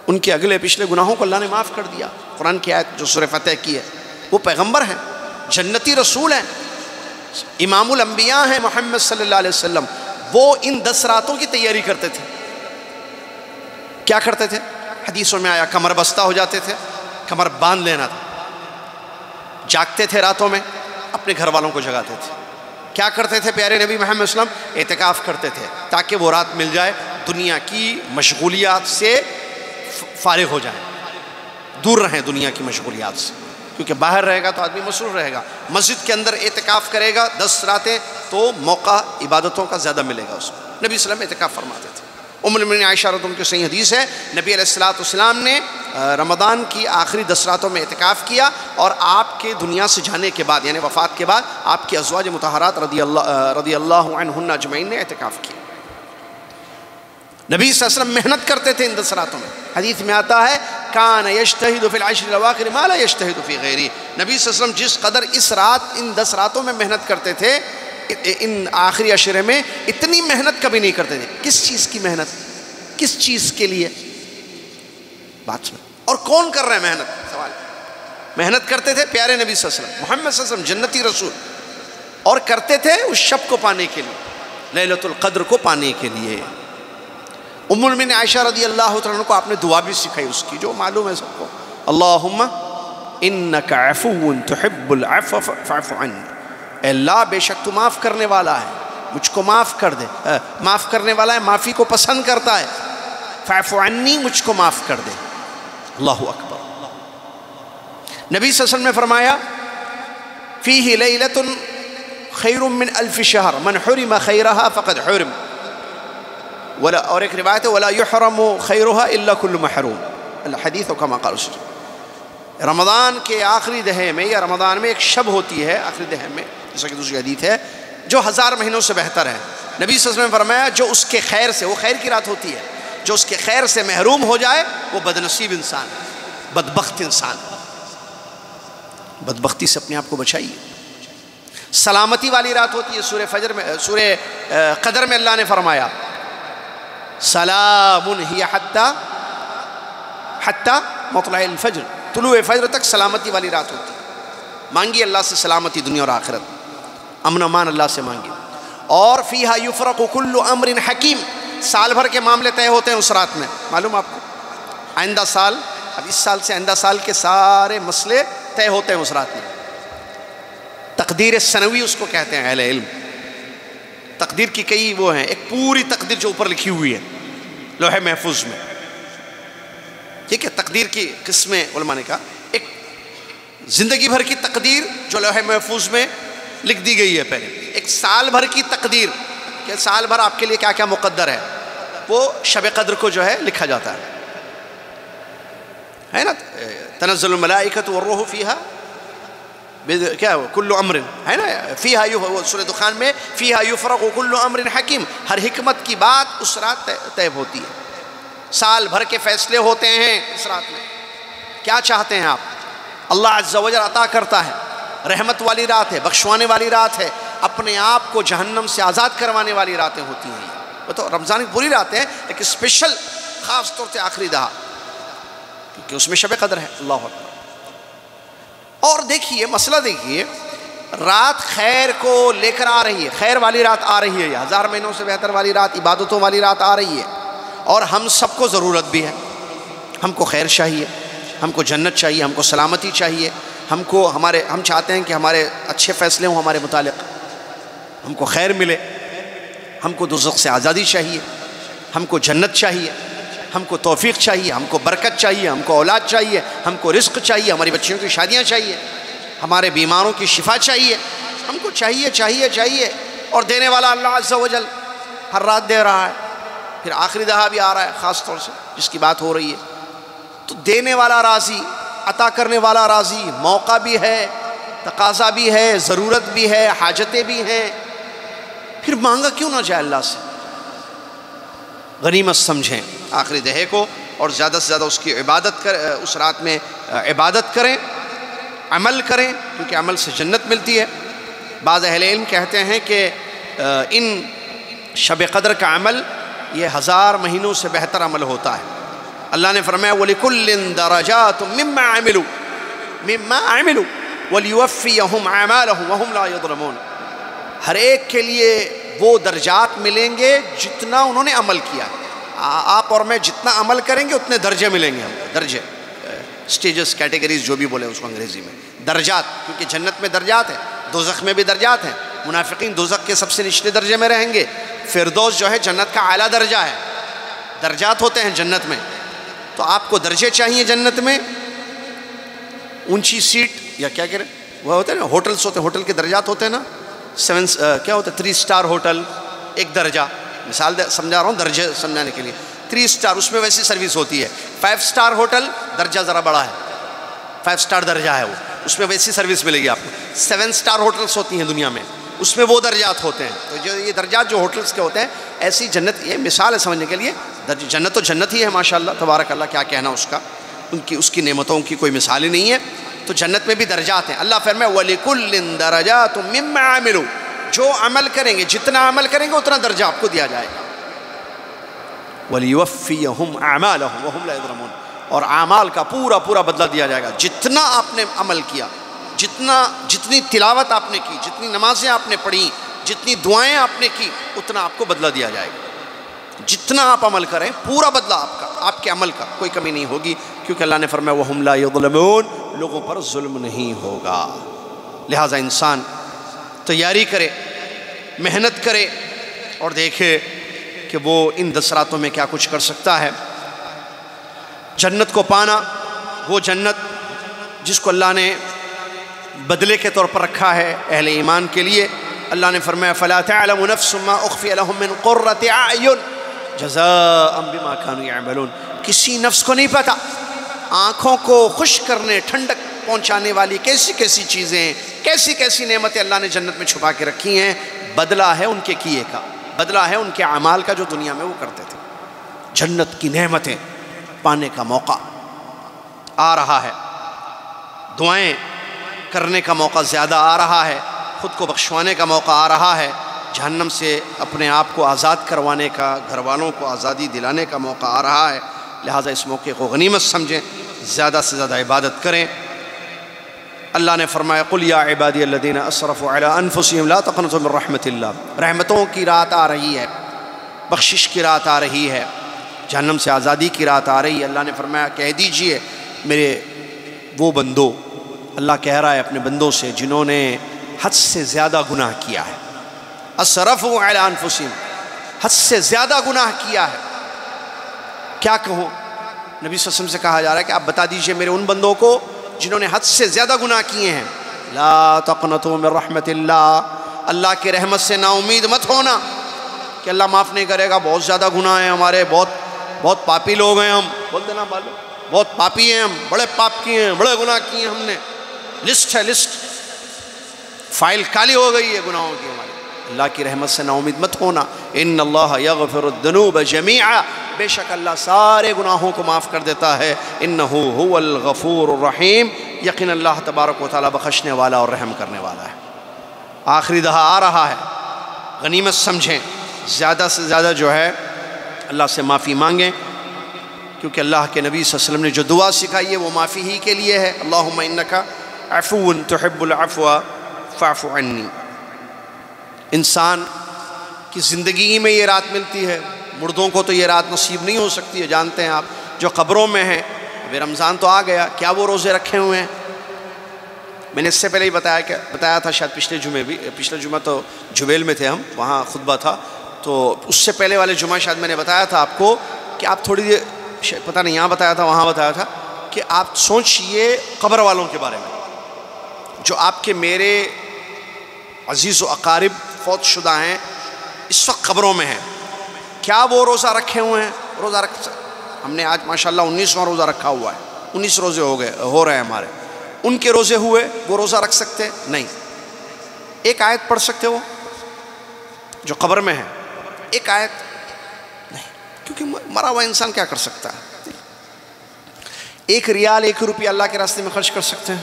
ان کے اگلے پچھلے گناہوں کو اللہ نے معاف کر دیا۔ قرآن کی آیت جو سورہ فتح کی ہے، وہ پیغمبر ہیں، جنتی رسول ہیں، امام الانبیاء ہیں محمد صلی اللہ علیہ وسلم، وہ ان 10 راتوں کی تیاری کرتے تھے۔ کیا کرتے تھے؟ حدیثوں میں آیا کمر بستہ ہو جاتے تھے، کمر باندھ لینا تھا، جاگتے تھے راتوں میں، اپنے گھر والوں کو جگاتے تھے۔ کیا کرتے تھے پیارے نبی محمد صلی اللہ علیہ وسلم؟ اعتکاف کرتے تھے تاکہ وہ رات مل جائے، دنیا کی مشغولیات سے فارغ ہو جائیں، دور رہیں دنیا کی مشغولیات سے، کیونکہ باہر رہے گا تو آدمی مصروف رہے گا، مسجد کے اندر اعتکاف کرے گا 10 راتیں تو موقع عبادتوں کا زیادہ ملے گا اس کو۔ نبی صلی اللہ علیہ وسلم اعتکاف فرماتے تھے۔ ام المؤمنین عائشہ رضی اللہ عنہا کی صحیح حدیث ہے، نبی علیہ السلام نے رمضان کی آخری 10 راتوں میں اعتکاف کیا، اور آپ کے دنیا سے جانے کے بعد یعنی وفات کے بعد آپ کی ازواج مطہرات رضی اللہ عنہن اجمعین نے اعتکاف کیا۔ نبی صلی اللہ علیہ وسلم محنت کرتے تھے ان 10 راتوں میں، حدیث میں آتا ہے کان یجتہد فی العشر الاواخر ما لا یجتہد فی غیرہ، نبی صلی اللہ علیہ وسلم جس قدر ان 10 راتوں میں محنت کرتے تھے، ان آخری عشرے میں اتنی محنت کبھی نہیں کرتے تھے۔ کس چیز کی محنت؟ کس چیز کے لیے؟ بات سن، اور کون کر رہے ہیں محنت؟ سوال، محنت کرتے تھے پیارے نبی صلی اللہ علیہ وسلم، محمد صلی اللہ علیہ وسلم جنتی رسول، اور کرتے تھے اس شب کو پانے کے لیے، لیلۃ القدر کو پانے کے لیے۔ ام المؤمنین عائشہ رضی اللہ عنہا کو آپ نے دعا بھی سکھائی اس کی، جو معلوم ہے سب کو، اللہم انک عفو تحب العفو فاعف عنی، اے اللہ بے شک تو معاف کرنے والا ہے، مجھ کو معاف کر دے، معاف کرنے والا ہے، معافی کو پسند کرتا ہے، فاعف عنی، مجھ کو معاف کر دے۔ اللہ اکبر۔ نبی صلی اللہ علیہ وسلم نے فرمایا فیہ لیلۃ خیر من 1000 شہر من حرم خیرها فقد حرم، اور ایک روایت ہے ولا يحرم خیرها الا كل محروم، الحدیث کما قال رسول اللہ۔ رمضان کے آخری دہے میں یا رمضان میں ایک شب ہوتی ہے آخری دہے میں، جیسا کہ دوسری حدیث ہے، جو 1000 مہینوں سے بہتر ہے۔ نبی صلی اللہ علیہ وسلم نے فرمایا جو اس کے خیر سے، وہ خیر کی رات ہوتی ہے، جو اس کے خیر سے محروم ہو جائے وہ بدنصیب انسان ہے، بدبخت انسان ہے۔ بدبختی سے اپنے آپ کو بچائیے۔ سلامتی والی رات ہوتی ہے، سورہ فجر میں، سورہ قدر میں اللہ نے فرمایا سلام ہی حتی مطلع الفجر، طلوع فجر تک سلامتی والی رات ہوتی ہے۔ مانگی اللہ سے سلامتی دنیا اور آخرت، امن و امان اللہ سے مانگی۔ اور فیہا یفرق کل امر حکیم، سال بھر کے معاملے طے ہوتے ہیں اس رات میں، معلوم آپ کو؟ آئندہ سال، اب اس سال سے آئندہ سال کے سارے مسئلے طے ہوتے ہیں اس رات میں۔ تقدیر سنوی اس کو کہتے ہیں اہل علم۔ تقدیر کی کئی وہ ہیں، ایک پوری تقدیر جو اوپر لکھی ہوئی ہے لوح محفوظ میں، ٹھیک ہے؟ تقدیر کی قسمیں علماء نے کہا، ایک زندگی بھر کی تقدیر جو لوح محفوظ میں لکھ دی گئی ہے پہلے، ایک سال بھر کی تقدیر کہ سال بھر آپ کے لیے کیا کیا مقدر ہے، وہ شب قدر کو جو ہے لکھا جاتا ہے نا؟ تنزل الملائکۃ والروح فیہا کیا کل امر ہے نا، فیہا سورہ دخان میں فیہا یفرق کل امر حکیم، ہر حکمت کی بات اس رات طے ہوتی ہے۔ سال بھر کے فیصلے ہوتے ہیں اس رات میں۔ کیا چاہتے ہیں آپ؟ اللہ عز و جل عطا کرتا ہے، رحمت والی رات ہے، بخشوانے والی رات ہے، اپنے آپ کو جہنم سے آزاد کروانے والی راتیں ہوتی ہیں۔ وہ تو رمضان کی پوری رات ہے، لیکن اسپیشل خاص طور سے آخری دہا، کیونکہ اس میں شب قدر ہے۔ اللہ اکبر۔ اور دیکھیے مسئلہ، دیکھیے رات خیر کو لے کر آ رہی ہے، خیر والی رات آ رہی ہے، یہ 1000 مہینوں سے بہتر والی رات، عبادتوں والی رات آ رہی ہے، اور ہم سب کو ضرورت بھی ہے۔ ہم کو خیر چاہیے، ہم کو جنت چاہیے، ہم کو سلامتی چاہیے، ہم چاہتے ہیں کہ ہمارے اچھے فیصلے ہوں ہمارے متعلق، ہم کو خیر ملے، ہم کو دوزخ سے آزادی چاہیے، ہم کو جنت چاہیے، ہم کو توفیق چاہیے، ہم کو برکت چاہیے، ہم کو اولاد چاہیے، ہم کو رزق چاہیے، ہماری بچیوں کی شادیاں چاہیے، ہمارے بیماروں کی شفا چاہیے، ہم کو چاہیے، اور دینے والا اللہ عز و جل ہر رات دے رہا ہے۔ پھر آخری دہا بھی آ رہا ہے خاص طور سے جس کی بات ہو رہی ہے، تو دینے والا راضی، عطا کرنے والا راضی، موقع بھی ہے، تقاضا بھی ہے، ضرورت بھی ہے، حاجتیں بھی ہیں، پھر مانگا کیوں نہ جائے اللہ سے؟ غنیمت سمجھیں آخری دہے کو، اور زیادہ سے زیادہ اس کی عبادت اس رات میں عبادت کریں، عمل کریں، کیونکہ عمل سے جنت ملتی ہے۔ بعض اہل علم کہتے ہیں کہ ان شب قدر کا عمل یہ 1000 مہینوں سے بہتر عمل ہوتا ہے۔ اللہ نے فرمایا وَلِكُلٍّ دَرَجَاتٌ مِّمَّا عَمِلُوا وَلِيُوَفِّيَهُمْ أَعْمَالَهُمْ وَهُمْ لَا يُظْلَمُونَ، ہر ایک کے لیے وہ درجات ملیں گے جتنا انہوں نے عمل کیا۔ آپ اور میں جتنا عمل کریں گے اتنے درجے ملیں گے ہم کو، درجے، سٹیجز، کیٹیگریز جو بھی بولے اس کو انگریزی میں، درجات، کیونکہ جنت میں درجات ہیں، دوزخ میں بھی درجات ہیں۔ منافقین دوزخ کے سب سے نچلے درجے میں رہیں گے، فردوس جو ہے جنت کا اعلیٰ درجہ ہے، درجات ہوتے ہیں جنت میں۔ تو آپ کو درجے چاہیے جنت میں، اونچی سیٹ، یا کیا کہہ رہے وہ ہوتے ہیں نا ہوٹلز ہوتے ہیں، ہوٹل کے درجات ہوتے ہیں نا، 3 اسٹار ہوٹل ایک درجہ، مثال سمجھا رہا ہوں درجے سمجھانے کے لیے، 3 اسٹار اس میں ویسی سروس ہوتی ہے، 5 اسٹار ہوٹل درجہ ذرا بڑا ہے، 5 اسٹار درجہ ہے وہ، اس میں ویسی سروس ملے گی آپ کو۔ 7 اسٹار ہوٹلز ہوتی ہیں دنیا میں، اس میں وہ درجات ہوتے ہیں۔ تو جو یہ درجات جو ہوٹلز کے ہوتے ہیں، ایسی جنت، یہ مثال ہے سمجھنے کے لیے، جنت تو جنت ہی ہے ماشاءاللہ تبارک اللہ، کیا کہنا اس کا، اس کی نعمتوں کی کوئی مثال ہی نہیں ہے۔ تو جنت میں بھی درجات ہیں۔ اللہ فرمائے وَلِكُلٍّ دَرَجَاتٌ مِّمَّا عَمِلُوا، جو عمل کریں گے، جتنا عمل کریں گے اتنا درجہ آپ کو دیا جائے گا۔ وَلِيُوَفِّيَهُمْ أَعْمَالَهُمْ وَهُمْ لَا يُظْلَمُونَ، اور اعمال کا پورا بدلہ دیا جائے گا، جتنا آپ نے عمل کیا، جتنی تلاوت آپ نے کی، جتنی نمازیں آپ نے پڑھی، جتنی دعائیں آپ نے کی، اتنا آپ کو بدلہ دیا جائے گا۔ جتنا آپ عمل کریں پورا بدلہ آپ کا، آپ کے عمل کا کوئی کمی نہیں ہوگی، کیونکہ اللہ نے فرمایا وَهُمْ لَا يُظْلَمُونَ، لوگوں پر ظلم نہیں ہوگا۔ لہٰذا انسان تیاری کرے، محنت کرے، اور دیکھے کہ وہ ان 10 راتوں میں کیا کچھ کر سکتا ہے۔ جنت کو پانا، وہ جنت جس کو اللہ نے بدلے کے طور پر رکھا ہے اہل ایمان کے لیے، اللہ نے فرمایا فَلَا تَعْلَمُ نَفْسٌ مَّا أُخْفِيَ لَهُم مِّن قُرَّةِ أَعْيُنٍ جَزَاءً بِمَا كَانُوا يَعْمَلُونَ، کسی نفس کو نہیں پتا آنکھوں کو خوش کرنے، ٹھنڈک پہنچانے والی کیسی کیسی چیزیں، کیسی کیسی نعمتیں اللہ نے جنت میں چھپا کے رکھی ہیں، بدلہ ہے ان کے کیے کا، بدلہ ہے ان کے اعمال کا جو دنیا میں وہ کرتے تھے۔ جنت کی نعمتیں پانے کا موقع آ رہا ہے، دعائیں کرنے کا موقع زیادہ آ رہا ہے، خود کو بخشوانے کا موقع آ رہا ہے، جہنم سے اپنے آپ کو آزاد کروانے کا، گھر والوں کو آزادی دلانے کا موقع آ رہا ہے۔ لہٰذا اس موقع کو غنیمت سمجھیں، زیادہ سے زیادہ عبادت کریں۔ اللہ نے فرمایا قُلْ يَا عِبَادِيَ الَّذِينَ أَسْرَفُوا عَلَىٰ أَنفُسِهِمْ لَا تَقْنَطُوا مِن رَحْمَةِ اللَّهِ، رحمتوں کی رات آ رہی ہے، بخشش کی رات آ رہی ہے، جہنم سے آزادی کی رات آ رہی ہے۔ اللہ نے فرمایا کہہ دیجئے میرے وہ بندوں، اللہ کہہ رہا ہے اپنے بندوں سے جنہوں نے حد سے زیادہ گناہ کیا ہے، اسرفوا علی انفسہم، حد سے زیادہ گناہ کیا ہے۔ کیا کہوں؟ نبی صلی اللہ علیہ وسلم سے کہا جا رہا ہے کہ آپ بتا دیجئے میرے ان بندوں کو جنہوں نے حد سے زیادہ گناہ کیے ہیں، لا تقنطوا من رحمت اللہ، اللہ کی رحمت سے نا امید مت ہونا کہ اللہ معاف نہیں کرے گا، بہت زیادہ گناہ ہیں ہمارے، بہت پاپی لوگ ہیں ہم، بول دینا بالو، بہت پاپی ہیں ہم، بڑے پاپ کیے ہیں، بڑے گناہ کیے ہیں ہم نے، لسٹ ہے، لسٹ، فائل کالی ہو گئی ہے گناہوں کی ہماری۔ اللہ کی رحمت سے نا امید مت ہونا، ان اللہ یغفر الذنوب جميعا، بے شک اللہ سارے گناہوں کو معاف کر دیتا ہے، انہ هو الغفور الرحیم، یقین اللہ تبارک و تعالیٰ بخشنے والا اور رحم کرنے والا ہے۔ آخری دہا آ رہا ہے، غنیمت سمجھیں، زیادہ سے زیادہ جو ہے اللہ سے معافی مانگیں، کیونکہ اللہ کے نبی صلی اللہ علیہ وسلم نے جو دعا سکھائی ہے وہ معافی ہی کے لیے ہے، اللہم انک عفو تحب العفو فاعف عنی۔ انسان کی زندگی میں یہ رات ملتی ہے، مردوں کو تو یہ رات نصیب نہیں ہو سکتی ہے، جانتے ہیں آپ جو قبروں میں ہیں۔ ابھی رمضان تو آ گیا، کیا وہ روزے رکھے ہوئے ہیں؟ میں نے اس سے پہلے ہی بتایا تھا، شاید پچھلے جمعہ تو جبیل میں تھے ہم، وہاں خطبہ تھا، تو اس سے پہلے والے جمعہ شاید میں نے بتایا تھا آپ کو کہ آپ تھوڑی دیر، پتہ نہیں یہاں بتایا تھا وہاں بتایا تھا، کہ آپ سوچئے قبر والوں کے بارے میں جو آپ کے میرے عزیز و اقارب فوت شدہ ہیں، اس وقت قبروں میں ہیں، کیا وہ روزہ رکھے ہوئے ہیں؟ روزہ ہم نے آج ماشاءاللہ 19واں روزہ رکھا ہوا ہے، 19 روزے ہو رہے ہیں ہمارے، ان کے روزے ہوئے وہ روزہ رکھ سکتے؟ نہیں۔ ایک آیت پڑھ سکتے وہ جو قبر میں ہے؟ ایک آیت نہیں، کیونکہ مرا ہوا انسان کیا کر سکتا ہے؟ 1 ریال 1 روپیہ اللہ کے راستے میں خرچ کر سکتے ہیں؟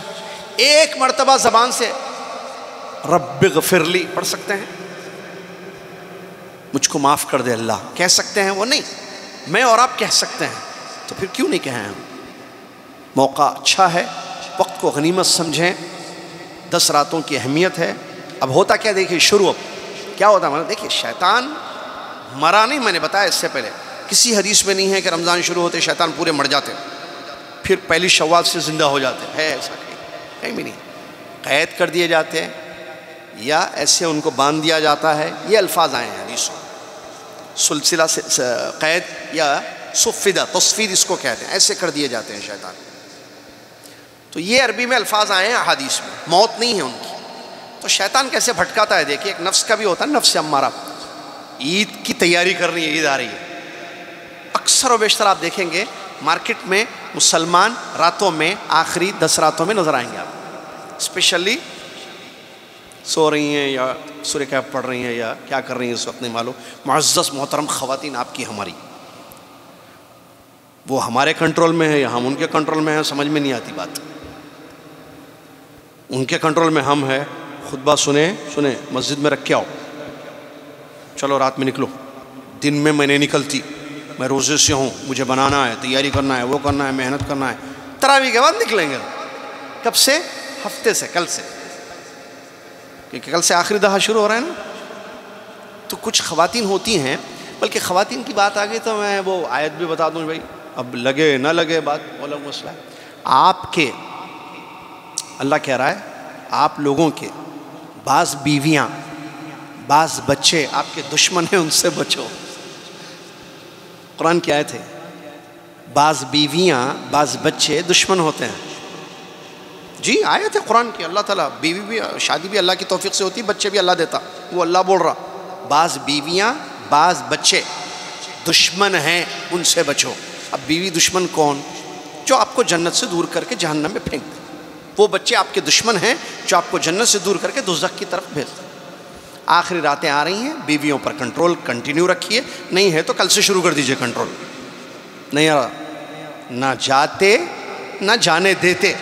ایک مرتبہ زبان سے رب اغفر لی پڑھ سکتے ہیں؟ مجھ کو معاف کر دے اللہ کہہ سکتے ہیں وہ؟ نہیں۔ میں اور آپ کہہ سکتے ہیں، تو پھر کیوں نہیں کہیں ہم؟ موقع اچھا ہے، وقت کو غنیمت سمجھیں، 10 راتوں کی اہمیت ہے۔ اب ہوتا کیا دیکھیے، شروع اب کیا ہوتا ہے، دیکھیے شیطان مرا نہیں، میں نے بتایا اس سے پہلے کسی حدیث میں نہیں ہے کہ رمضان شروع ہوتے شیطان پورے مر جاتے پھر پہلی شوال سے زندہ ہو جاتے، ہے ایسا کہیں بھی نہیں، قید کر دیے جاتے ہیں یا ایسے ان کو باندھ دیا جاتا ہے، یہ الفاظ آئے ہیں حدیثوں، سلسلہ سے قید یا صفدہ، تصفید اس کو کہتے ہیں، ایسے کر دیے جاتے ہیں شیطان۔ تو یہ عربی میں الفاظ آئے ہیں حدیث میں، موت نہیں ہے ان کی۔ تو شیطان کیسے بھٹکاتا ہے دیکھیے، ایک نفس کا بھی ہوتا ہے، نفس امارہ، عید کی تیاری کر رہی ہے، عید آ رہی ہے، اکثر و بیشتر آپ دیکھیں گے مارکیٹ میں مسلمان راتوں میں آخری 10 راتوں میں نظر آئیں گے آپ، اسپیشلی سو رہی ہیں یا سورہ کہف پڑھ رہی ہیں یا کیا کر رہی ہیں اس وقت نہیں معلوم۔ معزز محترم خواتین آپ کی ہماری، وہ ہمارے کنٹرول میں ہے یا ہم ان کے کنٹرول میں ہیں، سمجھ میں نہیں آتی بات۔ ان کے کنٹرول میں ہم ہیں، خطبہ سنیں مسجد میں رکھ کے آؤ، چلو رات میں نکلو، دن میں نہیں نکلتی، میں روزے سے ہوں، مجھے بنانا ہے، تیاری کرنا ہے، وہ کرنا ہے، محنت کرنا ہے، تراویح کے بعد نکلیں گے۔ کب سے؟ ہفتے سے، کل سے، کیونکہ کل سے آخری دہا شروع ہو رہا ہے نا۔ تو کچھ خواتین ہوتی ہیں، بلکہ خواتین کی بات آ گئی تو میں وہ آیت بھی بتا دوں بھائی، اب لگے نہ لگے بات والا مسئلہ ہے۔ آپ کے اللہ کہہ رہا ہے آپ لوگوں کے بعض بیویاں، بعض بچے آپ کے دشمن ہیں، ان سے بچو۔ قرآن کی آیت ہے، بعض بیویاں بعض بچے دشمن ہوتے ہیں، جی آیت ہے قرآن کی۔ اللہ تعالیٰ بیوی بھی، شادی بھی اللہ کی توفیق سے ہوتی، بچے بھی اللہ دیتا، وہ اللہ بول رہا بعض بیویاں بعض بچے دشمن ہیں، ان سے بچو۔ اب بیوی دشمن کون؟ جو آپ کو جنت سے دور کر کے جہنم میں پھینک دے، وہ بچے آپ کے دشمن ہیں جو آپ کو جنت سے دور کر کے دوزخ کی طرف بھیج دے۔ آخری راتیں آ رہی ہیں، بیویوں پر کنٹرول کنٹینیو رکھیے، نہیں ہے تو کل سے شروع کر دیجئے کنٹرول۔ نہیں آ رہا، نہ جاتے نہ جانے دیتے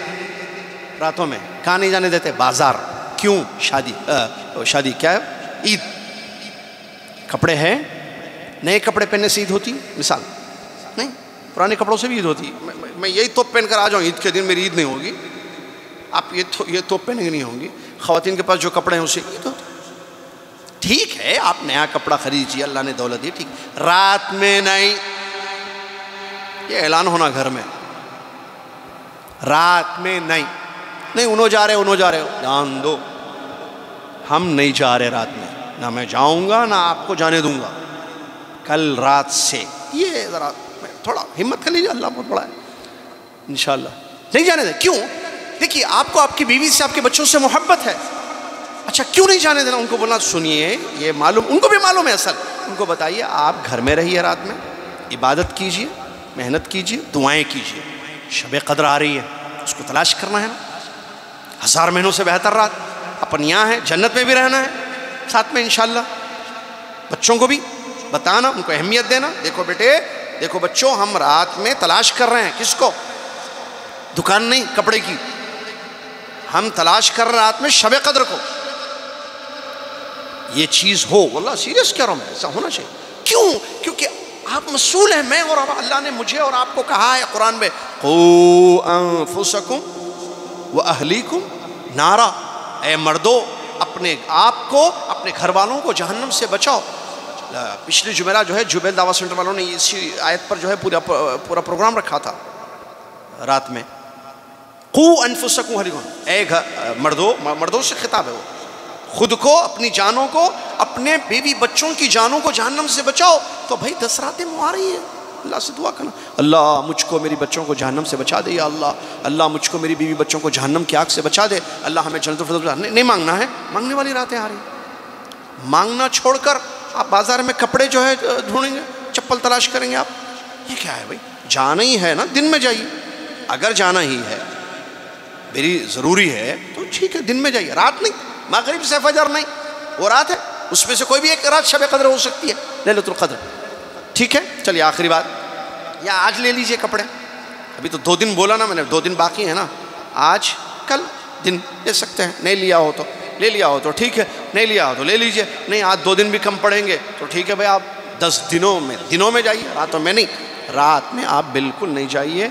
راتوں میں، کہاں نہیں جانے دیتے؟ بازار۔ کیوں؟ شادی کیا ہے؟ عید، کپڑے ہیں، نئے کپڑے پہننے سے عید ہوتی؟ مثال نہیں، پرانے کپڑوں سے بھی عید ہوتی۔ میں یہی توپ پہن کر آ جاؤں، عید کے دن میری عید نہیں ہوگی، آپ یہ توپ پہنے گی نہیں ہوں گی۔ خواتین کے پاس جو کپڑے ہیں اسے عید ہوتی۔ ٹھیک ہے آپ نیا کپڑا خریدیے، اللہ نے دولت دی، ٹھیک، رات میں نہیں، یہ اعلان ہونا گھر میں، رات میں نہیں، نہیں انہوں جا رہے ہو، جان دو، ہم نہیں جا رہے رات میں، نہ میں جاؤں گا نہ آپ کو جانے دوں گا، کل رات سے، یہ ذرا تھوڑا ہمت کر لیجیے، اللہ بہت بڑا ہے، انشاءاللہ نہیں جانے دیں۔ کیوں؟ دیکھیے آپ کو آپ کی بیوی سے، آپ کے بچوں سے محبت ہے، اچھا کیوں نہیں جانے دینا؟ ان کو بولنا سنیے، یہ معلوم، ان کو بھی معلوم ہے اصل، ان کو بتائیے آپ گھر میں رہیے، رات میں عبادت کیجیے، محنت کیجیے، دعائیں کیجیے، شب قدر آ رہی ہے، اس کو تلاش کرنا ہے نا، 1000 مہینوں سے بہتر رات، اپن یہاں ہے، جنت میں بھی رہنا ہے ساتھ میں انشاءاللہ۔ بچوں کو بھی بتانا، ان کو اہمیت دینا، دیکھو بیٹے، دیکھو بچوں، ہم رات میں تلاش کر رہے ہیں، کس کو؟ دکان نہیں، کپڑے کی، ہم تلاش کر رہے ہیں رات میں شب قدر کو، یہ چیز ہو، واللہ سیریس کہہ رہا ہوں میں، ایسا ہونا چاہیے۔ کیوں؟ کیونکہ آپ مسئول ہیں، میں اور اللہ نے مجھے اور آپ کو کہا ہے قرآن میں، قُوا أَنفُسَكُمْ وَأَهْلِيكُمْ نارا، اے مردو اپنے آپ کو، اپنے گھر والوں کو جہنم سے بچاؤ۔ پچھلی جمعرات جو ہے جبیل دعویٰ سینٹر والوں نے اسی آیت پر جو ہے پورا پروگرام رکھا تھا رات میں، قُوا أَنفُسَكُمْ وَأَهْلِيكُمْ، اے مردو، مردوں سے خطاب ہے، وہ خود کو، اپنی جانوں کو، اپنے بیوی بچوں کی جانوں کو جہنم سے بچاؤ۔ تو بھائی 10 راتیں آ رہی ہیں، اللہ سے دعا کرنا، اللہ مجھ کو میری بچوں کو جہنم سے بچا دے، یا اللہ، اللہ مجھ کو میری بیوی بچوں کو جہنم کی آگ سے بچا دے، اللہ ہمیں جنت الفردوس۔ نہیں مانگنا ہے، مانگنے والی راتیں آ رہی ہیں، مانگنا چھوڑ کر آپ بازار میں کپڑے جو ہے ڈھونڈیں گے، چپل تلاش کریں گے آپ، یہ کیا ہے بھائی؟ جانا ہی ہے نا، دن میں جائیے، اگر جانا ہی ہے، میری ضروری ہے تو ٹھیک ہے، دن میں جائیے، رات نہیں، مغرب سے فجر نہیں، وہ رات ہے، اس میں سے کوئی بھی ایک رات شب قدر ہو سکتی ہے، لیلۃ القدر، ٹھیک ہے۔ چلیے آخری بات، یا آج لے لیجئے کپڑے، ابھی تو 2 دن بولا نا میں نے، 2 دن باقی ہے نا، آج کل دن لے سکتے ہیں، نہیں لیا ہو تو لے لیا ہو تو ٹھیک ہے، نہیں لیا ہو تو لے لیجئے، نہیں آج 2 دن بھی کم پڑیں گے تو ٹھیک ہے بھائی، آپ 10 دنوں میں جائیے، راتوں میں نہیں، رات میں آپ بالکل نہیں جائیے،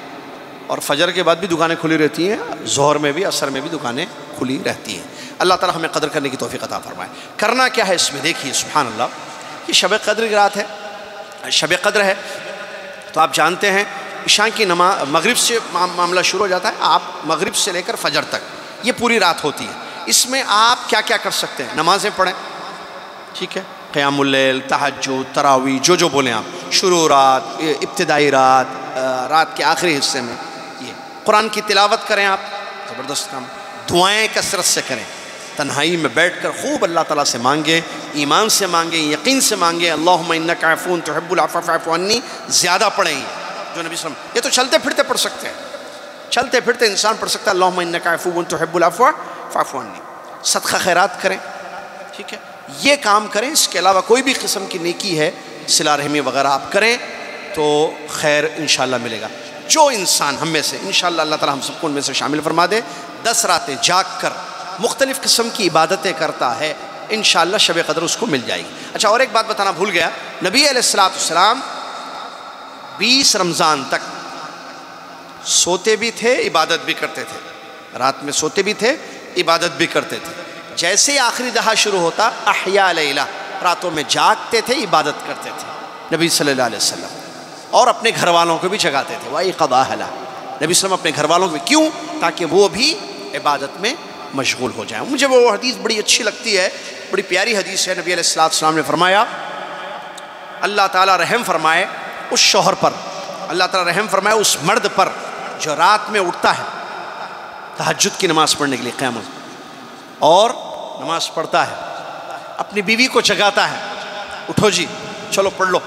اور فجر کے بعد بھی دکانیں کھلی رہتی ہیں، ظہر میں بھی، عصر میں بھی دکانیں کھلی رہتی ہیں۔ اللہ تعالی ہمیں قدر کرنے کی توفیق عطا فرمائے۔ کرنا کیا ہے اس میں دیکھیے، سبحان اللہ، یہ شب قدر کی رات ہے، شب قدر ہے تو آپ جانتے ہیں عشاء کی نماز، مغرب سے معاملہ شروع ہو جاتا ہے، آپ مغرب سے لے کر فجر تک یہ پوری رات ہوتی ہے، اس میں آپ کیا کیا کر سکتے ہیں؟ نمازیں پڑھیں، ٹھیک ہے، قیام اللیل، تہجد، تراویح، جو بولیں آپ، شروع رات، ابتدائی رات، رات کے آخری حصے میں، یہ قرآن کی تلاوت کریں آپ، زبردست کام، دعائیں کثرت سے کریں، تنہائی میں بیٹھ کر خوب اللہ تعالیٰ سے مانگیں، ایمان سے مانگیں، یقین سے مانگیں، اللہم انک عفو تحب العفو فاعف عنی، زیادہ پڑھیں جو نبی صلی اللہ علیہ وسلم، یہ تو چلتے پھرتے پڑھ سکتے ہیں، چلتے پھرتے انسان پڑھ سکتا ہے، اللہم انک عفو تحب العفو فاعف عنی، صدقہ خیرات کریں، ٹھیک ہے، یہ کام کریں، اس کے علاوہ کوئی بھی قسم کی نیکی ہے، صلہ رحمی وغیرہ آپ کریں تو خیر انشاءاللہ ملے گا۔ جو انسان ہم میں سے، انشاءاللہ اللہ تعالیٰ ہم سب کو ان میں سے شامل فرما دے، 10 راتیں جاگ کر مختلف قسم کی عبادتیں کرتا ہے، انشاءاللہ شب قدر اس کو مل جائے گی۔ اچھا اور ایک بات بتانا بھول گیا، نبی علیہ السلام 20 رمضان تک سوتے بھی تھے، عبادت بھی کرتے تھے، رات میں سوتے بھی تھے، عبادت بھی کرتے تھے، جیسے ہی آخری دہا شروع ہوتا، احیا لیلہ، راتوں میں جاگتے تھے، عبادت کرتے تھے نبی صلی اللہ علیہ وسلم، اور اپنے گھر والوں کو بھی جگاتے تھے، وَأَيْقَظَ أَهْلَهُ، نبی صلی اللہ علیہ وسلم اپنے گھر والوں کو بھی، کیوں؟ تاکہ وہ بھی عبادت میں مشغول ہو جائیں۔ مجھے وہ حدیث بڑی اچھی لگتی ہے، بڑی پیاری حدیث ہے، نبی علیہ السلام نے فرمایا، اللہ تعالیٰ رحم فرمائے اس شوہر پر، اللہ تعالیٰ رحم فرمائے اس مرد پر جو رات میں اٹھتا ہے تہجد کی نماز پڑھنے کے لیے، قیامت، اور نماز پڑھتا ہے، اپنی بیوی کو جگاتا ہے، اٹھو جی چلو پڑھ لو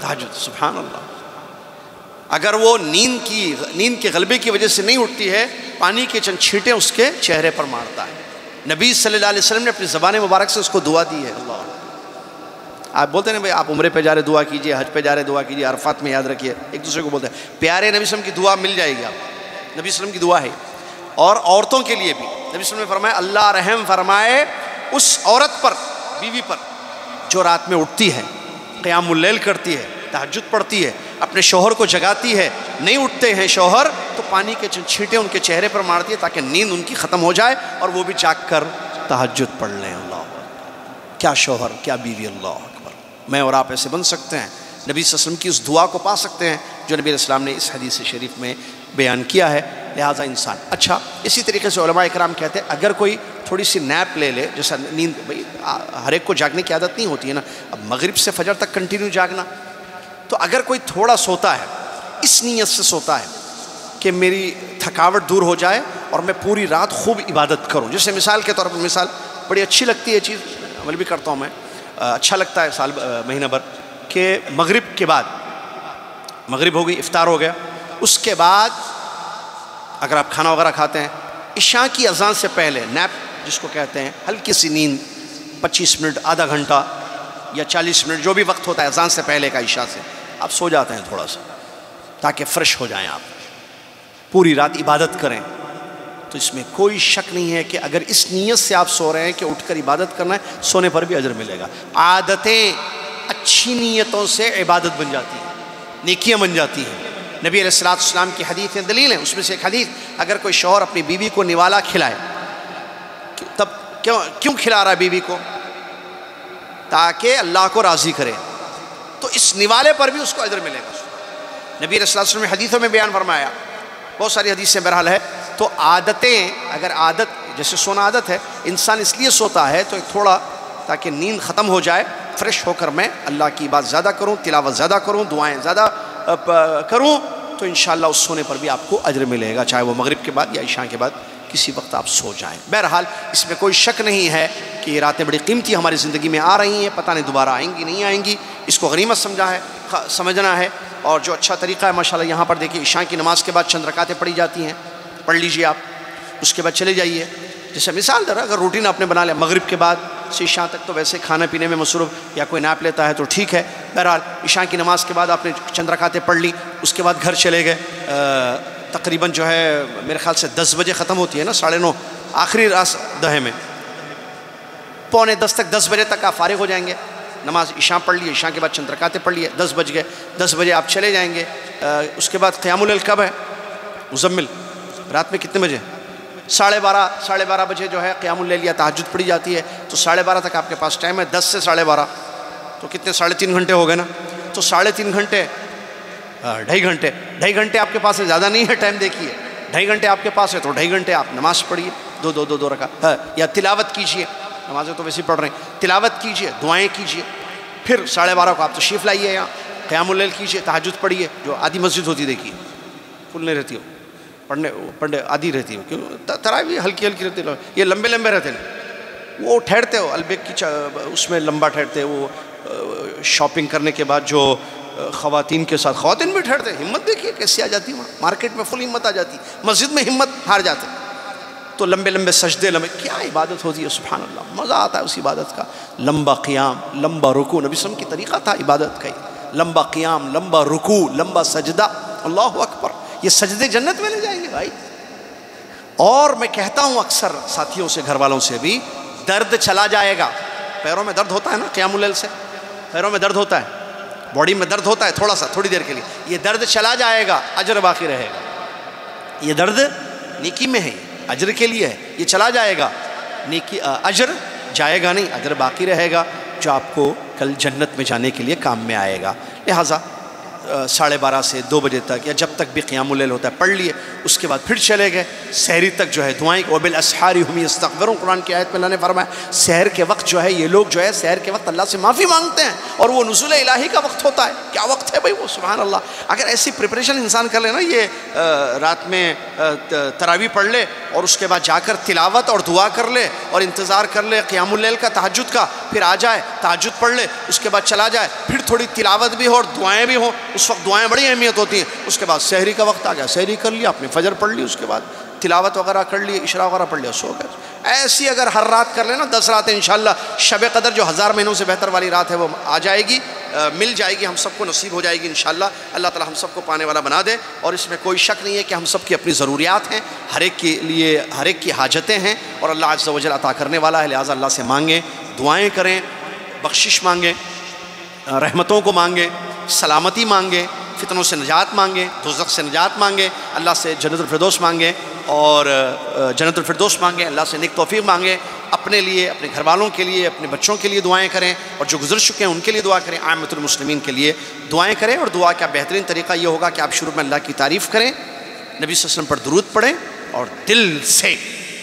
تہجد، سبحان اللہ، اگر وہ نیند کے غلبے کی وجہ سے نہیں اٹھتی ہے، پانی کے چند چھینٹیں اس کے چہرے پر مارتا ہے، نبی صلی اللہ علیہ وسلم نے اپنی زبان مبارک سے اس کو دعا دی ہے۔ اللہ، آپ بولتے ہیں بھائی آپ عمرے پہ جا رہے دعا کیجئے، حج پہ جا رہے دعا کیجئے، عرفات میں یاد رکھیے، ایک دوسرے کو بولتے ہیں، پیارے نبی صلی اللہ علیہ وسلم کی دعا مل جائے گی آپ، نبی صلی اللہ علیہ وسلم کی دعا ہے، اور عورتوں کے لیے بھی نبی صلی اللہ علیہ وسلم نے فرمایا، اللہ رحم فرمائے اس عورت پر، بیوی پر، جو رات میں اٹھتی ہے، قیام اللیل کرتی ہے، تہجد پڑھتی ہے، اپنے شوہر کو جگاتی ہے، نہیں اٹھتے ہیں شوہر تو پانی کے چھینٹیں ان کے چہرے پر مارتی ہے تاکہ نیند ان کی ختم ہو جائے اور وہ بھی جاگ کر تہجد پڑھ لیں۔ اللہ، کیا شوہر، کیا بیوی، اللہ اکبر. میں اور آپ ایسے بن سکتے ہیں، نبی صلی اللہ علیہ وسلم کی اس دعا کو پا سکتے ہیں جو نبی علیہ السلام نے اس حدیث شریف میں بیان کیا ہے. لہٰذا انسان اچھا. اسی طریقے سے علماء اکرام کہتے ہیں اگر کوئی تھوڑی سی نیپ لے لے، جیسا نیند، بھائی ہر ایک کو جاگنے کی عادت نہیں ہوتی ہے نا، اب مغرب سے فجر تک کنٹینیو جاگنا، تو اگر کوئی تھوڑا سوتا ہے اس نیت سے سوتا ہے کہ میری تھکاوٹ دور ہو جائے اور میں پوری رات خوب عبادت کروں. جیسے مثال کے طور پر، مثال بڑی اچھی لگتی ہے چیز، عمل بھی کرتا ہوں میں، اچھا لگتا ہے سال مہینہ بھر، کہ مغرب کے بعد، مغرب ہو گئی، افطار ہو گیا، اس کے بعد اگر آپ کھانا وغیرہ کھاتے ہیں، عشاء کی اذان سے پہلے نیپ جس کو کہتے ہیں، ہلکی سی نیند، 25 منٹ، آدھا گھنٹہ یا 40 منٹ، جو بھی وقت ہوتا ہے اذان سے پہلے کا عشاء سے، آپ سو جاتے ہیں تھوڑا سا تاکہ فریش ہو جائیں، آپ پوری رات عبادت کریں. تو اس میں کوئی شک نہیں ہے کہ اگر اس نیت سے آپ سو رہے ہیں کہ اٹھ کر عبادت کرنا ہے، سونے پر بھی اجر ملے گا. عادتیں اچھی نیتوں سے عبادت بن جاتی ہیں، نیکیاں بن جاتی ہیں. نبی علیہ السلام کی حدیث دلیل ہیں، اس میں سے ایک حدیث، اگر کوئی شوہر اپنی بیوی کو نوالا کھلائے، تب کیوں کھلا رہا ہے بیوی کو؟ تاکہ اللہ کو راضی کرے، تو اس نوالے پر بھی اس کو اجر ملے گا. نبی علیہ السلام نے حدیثوں میں بیان فرمایا، بہت ساری حدیثیں بہرحال ہے. تو عادتیں، اگر عادت جیسے سونا عادت ہے، انسان اس لیے سوتا ہے تو تھوڑا تاکہ نیند ختم ہو جائے، فریش ہو کر میں اللہ کی بات زیادہ کروں، تلاوت زیادہ کروں، دعائیں زیادہ کروں، تو انشاءاللہ اس سونے پر بھی آپ کو اجر ملے گا، چاہے وہ مغرب کے بعد یا عشاء کے بعد کسی وقت آپ سو جائیں. بہرحال اس میں کوئی شک نہیں ہے کہ یہ راتیں بڑی قیمتی ہماری زندگی میں آ رہی ہیں، پتہ نہیں دوبارہ آئیں گی نہیں آئیں گی، اس کو غنیمت سمجھنا ہے. اور جو اچھا طریقہ ہے ماشاءاللہ، یہاں پر دیکھیے عشاء کی نماز کے بعد چند رکعتیں پڑھی جاتی ہیں، پڑھ لیجئے آپ، اس کے بعد چلے جائیے. جیسے مثال در اگر روٹین آپ نے بنا لیا، مغرب کے بعد سے عشاء تک تو ویسے کھانے پینے میں مصروف، یا کوئی نیپ لیتا ہے تو ٹھیک ہے. بہرحال عشاء کی نماز کے بعد آپ نے چند رکعتیں پڑھ لی، اس کے بعد گھر چلے گئے، تقریباً جو ہے میرے خیال سے 10 بجے ختم ہوتی ہے نا، 9:30 آخری راس دہے میں، 9:45 تک، 10 بجے تک آپ فارغ ہو جائیں گے. نماز عشاء پڑھ لی، عشاء کے بعد چند رکعتیں پڑھ لیے، 10 بج گئے، 10 بجے آپ چلے جائیں گے. اس کے بعد قیام اللیل کب ہے؟ مزمل رات میں کتنے بجے؟ 12:30 بجے جو ہے قیام اللیل یا تہجد پڑھی جاتی ہے، تو 12:30 تک آپ کے پاس ٹائم ہے. 10 سے 12:30 تو کتنے؟ 3.5 گھنٹے ہو گئے نا. تو 3.5 گھنٹے، 2.5 گھنٹے آپ کے پاس ہے، زیادہ نہیں ہے ٹائم. دیکھیے 2.5 گھنٹے آپ کے پاس ہے تو 2.5 گھنٹے آپ نماز پڑھیے، دو رکعت، یا تلاوت کیجیے. نمازیں تو ویسے ہی پڑھ رہے ہیں، تلاوت کیجیے، دعائیں کیجیے. پھر 12:30 کو آپ تشریف لائیے، یہاں قیام اللیل کیجیے، تہجد پڑھیے. جو آدھی مسجد ہوتی دیکھیے، فل نہیں رہتی ہو، پڑھنے آدھی رہتی ہو، کیوں؟ تراویح ہلکی رہتی ہے. یہ لمبے رہتے ہیں، وہ ٹھہرتے ہو البیک کی اس میں لمبا ٹھہرتے. وہ شاپنگ کرنے کے بعد جو خواتین کے ساتھ، خواتین بھی ٹھہرتے ہیں. ہمت دیکھیے کیسی آ جاتی ہے وہاں، مارکیٹ میں فل ہمت آ جاتی، مسجد میں ہمت ہار جاتے. تو لمبے سجدے، کیا عبادت ہوتی ہے، سبحان اللہ، مزہ آتا ہے اس عبادت کا. لمبا قیام، لمبا رکوع، نبی صلی اللہ علیہ وسلم کی طریقہ تھا عبادت کا. لمبا قیام، لمبا رکوع، لمبا سجدہ، اللہ اکبر. یہ سجدے جنت میں لے جائیں گے بھائی. اور میں کہتا ہوں اکثر ساتھیوں سے، گھر والوں سے بھی، درد چلا جائے گا. پیروں میں درد ہوتا ہے نا قیام اللیل سے، پیروں میں درد ہوتا ہے، باڈی میں درد ہوتا ہے تھوڑا سا، تھوڑی دیر کے لیے. یہ درد چلا جائے گا، اجر باقی رہے گا. یہ درد نیکی میں ہے، اجر کے لیے ہے. یہ چلا جائے گا، نیکی اجر جائے گا نہیں، اجر باقی رہے گا، جو آپ کو کل جنت میں جانے کے لیے کام میں آئے گا. لہٰذا 12:30 سے 2 بجے تک، یا جب تک بھی قیام اللیل ہوتا ہے پڑھ لیے. اس کے بعد پھر چلے گئے سحری تک، جو ہے دعائیں. وبالاسحار هم يستغفرون، قرآن کی آیت میں اللہ نے فرمایا سحر کے وقت جو ہے یہ لوگ جو ہے سحر کے وقت اللہ سے معافی مانگتے ہیں، اور وہ نزول الہی کا وقت ہوتا ہے. کیا وقت ہے بھائی وہ، سبحان اللہ. اگر ایسی پریپریشن انسان کر لے نا، یہ رات میں تراویح پڑھ لے اور اس کے بعد جا کر تلاوت اور دعا کر لے اور انتظار کر لے قیام اللیل کا، تہجد کا، پھر آ جائے تہجد پڑھ لے، اس کے بعد چلا جائے، پھر تھوڑی تلاوت بھی ہو اور دعائیں بھی ہوں. اس وقت دعائیں بڑی اہمیت ہوتی ہیں. اس کے بعد سحری کا وقت آ گیا، سحری کر لیا، اپنے فجر پڑھ لی، اس کے بعد تلاوت وغیرہ کر لی، اشراق وغیرہ پڑھ لیا، سو گئے. ایسی اگر ہر رات کر لینا 10 راتیں، انشاءاللہ شب قدر جو 1000 مہینوں سے بہتر والی رات ہے وہ آ جائے گی، مل جائے گی، ہم سب کو نصیب ہو جائے گی انشاءاللہ. اللہ تعالی ہم سب کو پانے والا بنا دے. اور اس میں کوئی شک نہیں ہے کہ ہم سب کی اپنی ضروریات ہیں، ہر ایک کے لیے ہر ایک کی حاجتیں ہیں، اور اللہ عز و جل عطا کرنے والا ہے. لہٰذا اللہ سے مانگیں، دعائیں کریں، بخشش مانگیں، رحمتوں کو مانگیں، سلامتی مانگیں، فتنوں سے نجات مانگیں، دوزخ سے نجات مانگیں، اللہ سے جنت الفردوس مانگیں. اور جنت الفردوس مانگیں، اللہ سے نیک توفیق مانگیں، اپنے لیے، اپنے گھر والوں کے لیے، اپنے بچوں کے لیے دعائیں کریں، اور جو گزر چکے ہیں ان کے لیے دعا کریں، عامۃ المسلمین کے لیے دعائیں کریں۔ اور دعا کا بہترین طریقہ یہ ہوگا کہ آپ شروع میں اللہ کی تعریف کریں، نبی صلی اللہ علیہ وسلم پر درود پڑھیں، اور دل سے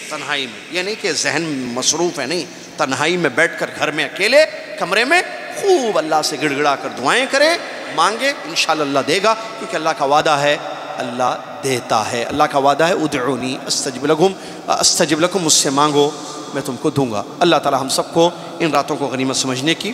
تنہائی میں، یہ نہیں کہ ذہن مصروف ہے، نہیں، تنہائی میں بیٹھ کر گھر میں اکیلے کمرے میں خوب اللہ سے گڑ گڑا کر دعائیں کریں، مانگیں، انشاءاللہ اللہ دے گا، کیونکہ اللہ کا وعدہ ہے، اللہ دیتا ہے، اللہ کا وعدہ ہے ادعونی استجب لکم، مجھ سے مانگو میں تم کو دوں گا۔ اللہ تعالی ہم سب کو ان راتوں کو غنیمت سمجھنے کی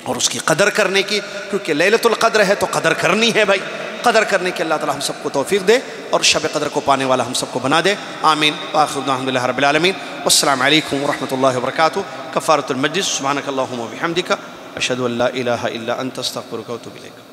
اور اس کی قدر کرنے کی، کیونکہ لیلۃ القدر ہے تو قدر کرنی ہے بھائی، قدر کرنے کی اللہ تعالی ہم سب کو توفیق دے اور شب قدر کو پانے والا ہم سب کو بنا دے، آمین۔ وآخر دعوانا الحمد للہ رب العالمین، والسلام علیکم ورحمۃ اللہ وبرکاتہ۔ کفارۃ المجلس، سبحانک اللہم وبحمدک، اشہد ان لا الہ الا انت، استغفرک واتوب الیک۔